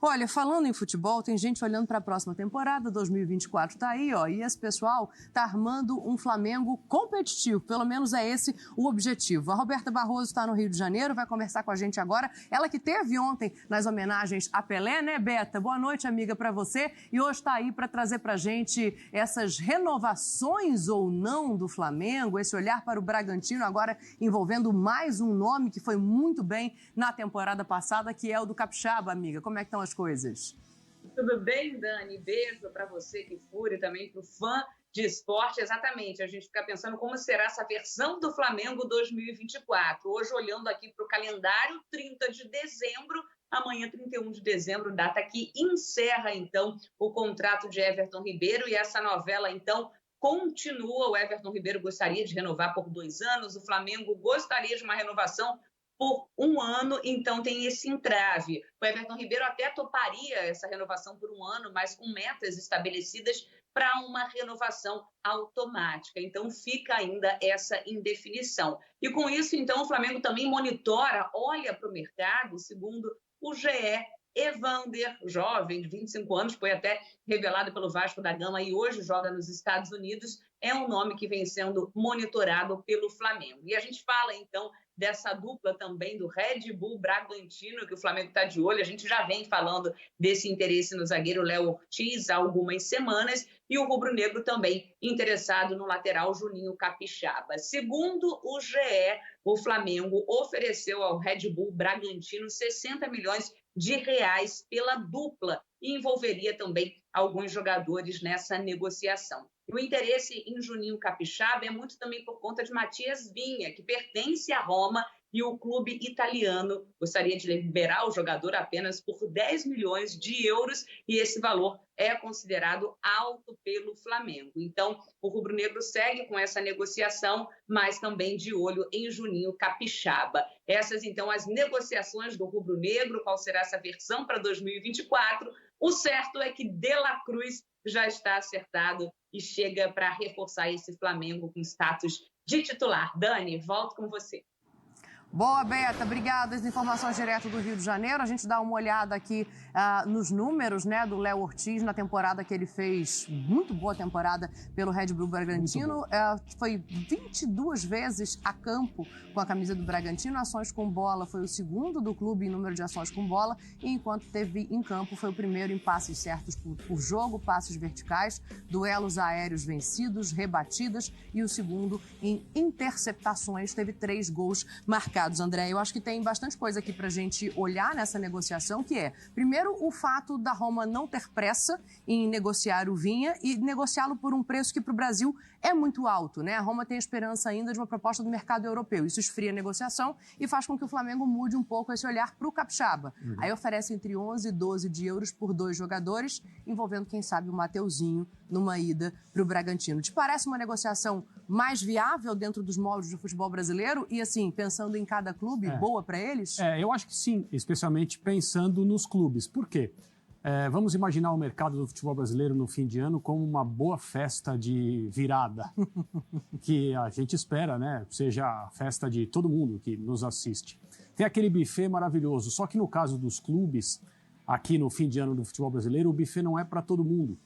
Olha, falando em futebol, tem gente olhando para a próxima temporada, 2024 tá aí, ó, e esse pessoal tá armando um Flamengo competitivo, pelo menos é esse o objetivo. A Roberta Barroso está no Rio de Janeiro, vai conversar com a gente agora, ela que teve ontem nas homenagens a Pelé, né, Beta? Boa noite, amiga, para você, e hoje está aí para trazer para a gente essas renovações ou não do Flamengo, esse olhar para o Bragantino, agora envolvendo mais um nome que foi muito bem na temporada passada, que é o do Capixaba, amiga. Como é que estão as coisas? Tudo bem, Dani? Beijo para você que fura e também para o fã de esporte. Exatamente, a gente fica pensando como será essa versão do Flamengo 2024. Hoje, olhando aqui para o calendário, 30 de dezembro, amanhã 31 de dezembro, data que encerra, então, o contrato de Everton Ribeiro. E essa novela, então, continua. O Everton Ribeiro gostaria de renovar por 2 anos, o Flamengo gostaria de uma renovação por 1 ano, então tem esse entrave. O Everton Ribeiro até toparia essa renovação por 1 ano, mas com metas estabelecidas para uma renovação automática. Então fica ainda essa indefinição. E com isso, então, o Flamengo também monitora, olha para o mercado, segundo o GE. Evander, jovem de 25 anos, foi até revelado pelo Vasco da Gama e hoje joga nos Estados Unidos, é um nome que vem sendo monitorado pelo Flamengo. E a gente fala, então, dessa dupla também do Red Bull Bragantino, que o Flamengo está de olho. A gente já vem falando desse interesse no zagueiro Léo Ortiz há algumas semanas, e o rubro-negro também interessado no lateral Juninho Capixaba. Segundo o GE, o Flamengo ofereceu ao Red Bull Bragantino 60 milhões de reais pela dupla e envolveria também alguns jogadores nessa negociação. E o interesse em Juninho Capixaba é muito também por conta de Matias Vinha, que pertence à Roma, e o clube italiano gostaria de liberar o jogador apenas por 10 milhões de euros, e esse valor é considerado alto pelo Flamengo. Então, o rubro-negro segue com essa negociação, mas também de olho em Juninho Capixaba. Essas, então, as negociações do rubro-negro, qual será essa versão para 2024? O certo é que De La Cruz já está acertado e chega para reforçar esse Flamengo com status de titular. Dani, volto com você. Boa, Beta, obrigada. As informações direto do Rio de Janeiro. A gente dá uma olhada aqui nos números, né, do Léo Ortiz na temporada que ele fez, muito boa temporada pelo Red Bull Bragantino. Foi 22 vezes a campo com a camisa do Bragantino. Ações com bola foi o segundo do clube em número de ações com bola, e enquanto teve em campo foi o primeiro em passes certos por jogo, passes verticais, duelos aéreos vencidos, rebatidas, e o segundo em interceptações, teve 3 gols marcados. André, eu acho que tem bastante coisa aqui para a gente olhar nessa negociação, que é, primeiro, o fato da Roma não ter pressa em negociar o Vinha e negociá-lo por um preço que para o Brasil é muito alto, né? A Roma tem esperança ainda de uma proposta do mercado europeu. Isso esfria a negociação e faz com que o Flamengo mude um pouco esse olhar para o Capixaba. Aí oferece entre 11 e 12 de euros por 2 jogadores, envolvendo, quem sabe, o Mateuzinho numa ida para o Bragantino. Te parece uma negociação mais viável dentro dos moldes do futebol brasileiro e, assim, pensando em cada clube, boa para eles? Eu acho que sim, especialmente pensando nos clubes. Por quê? Vamos imaginar o mercado do futebol brasileiro no fim de ano como uma boa festa de virada, que a gente espera, né, seja a festa de todo mundo que nos assiste. Tem aquele buffet maravilhoso, só que no caso dos clubes, aqui no fim de ano do futebol brasileiro, o buffet não é para todo mundo,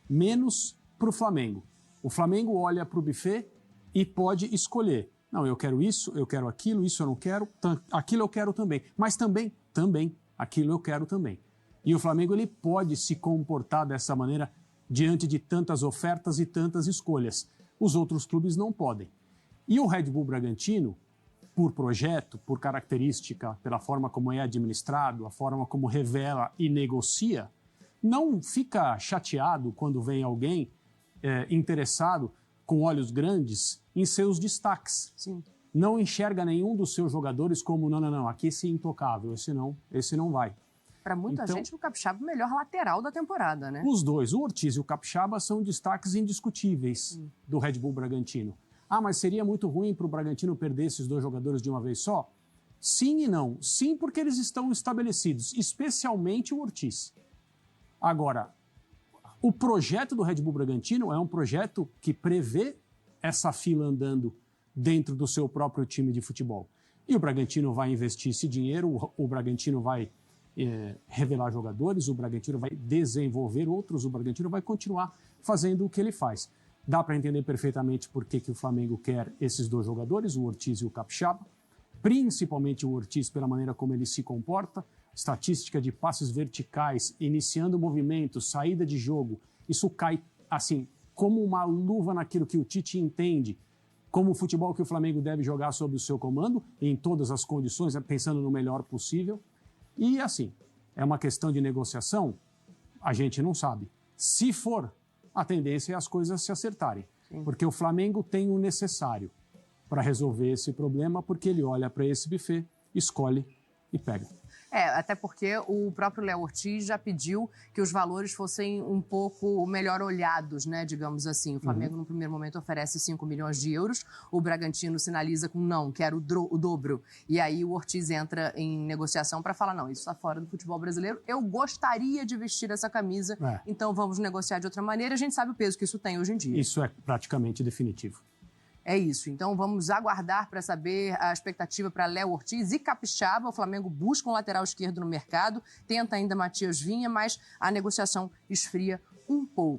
menos para o Flamengo. O Flamengo olha para o buffet e pode escolher. Não, eu quero isso, eu quero aquilo, isso eu não quero, aquilo eu quero também. Mas também, aquilo eu quero também. E o Flamengo ele pode se comportar dessa maneira diante de tantas ofertas e tantas escolhas. Os outros clubes não podem. E o Red Bull Bragantino, por projeto, por característica, pela forma como é administrado, a forma como revela e negocia, não fica chateado quando vem alguém interessado com olhos grandes em seus destaques. Sim. Não enxerga nenhum dos seus jogadores como, não, aqui esse é intocável, esse não vai. Para muita gente, o Capixaba é o melhor lateral da temporada, né? Os dois, o Ortiz e o Capixaba, são destaques indiscutíveis do Red Bull Bragantino. Ah, mas seria muito ruim para o Bragantino perder esses 2 jogadores de uma vez só? Sim e não. Sim, porque eles estão estabelecidos, especialmente o Ortiz. Agora, o projeto do Red Bull Bragantino é um projeto que prevê essa fila andando dentro do seu próprio time de futebol. E o Bragantino vai investir esse dinheiro, o Bragantino vai revelar jogadores, o Bragantino vai desenvolver outros, o Bragantino vai continuar fazendo o que ele faz. Dá para entender perfeitamente por que o Flamengo quer esses 2 jogadores, o Ortiz e o Capixaba, principalmente o Ortiz pela maneira como ele se comporta, estatística de passes verticais, iniciando movimentos, saída de jogo, isso cai assim como uma luva naquilo que o Tite entende como o futebol que o Flamengo deve jogar sob o seu comando, em todas as condições, pensando no melhor possível. E assim, é uma questão de negociação? A gente não sabe. Se for, a tendência é as coisas se acertarem. Sim. Porque o Flamengo tem o necessário para resolver esse problema, porque ele olha para esse buffet, escolhe e pega. Até porque o próprio Léo Ortiz já pediu que os valores fossem um pouco melhor olhados, né, digamos assim. O Flamengo, no primeiro momento, oferece 5 milhões de euros, o Bragantino sinaliza com não, quer o dobro. E aí o Ortiz entra em negociação para falar, não, isso está fora do futebol brasileiro, eu gostaria de vestir essa camisa, então vamos negociar de outra maneira. A gente sabe o peso que isso tem hoje em dia. Isso é praticamente definitivo. É isso. Então vamos aguardar para saber a expectativa para Léo Ortiz e Capixaba. O Flamengo busca um lateral esquerdo no mercado, tenta ainda Matias Vinha, mas a negociação esfria um pouco.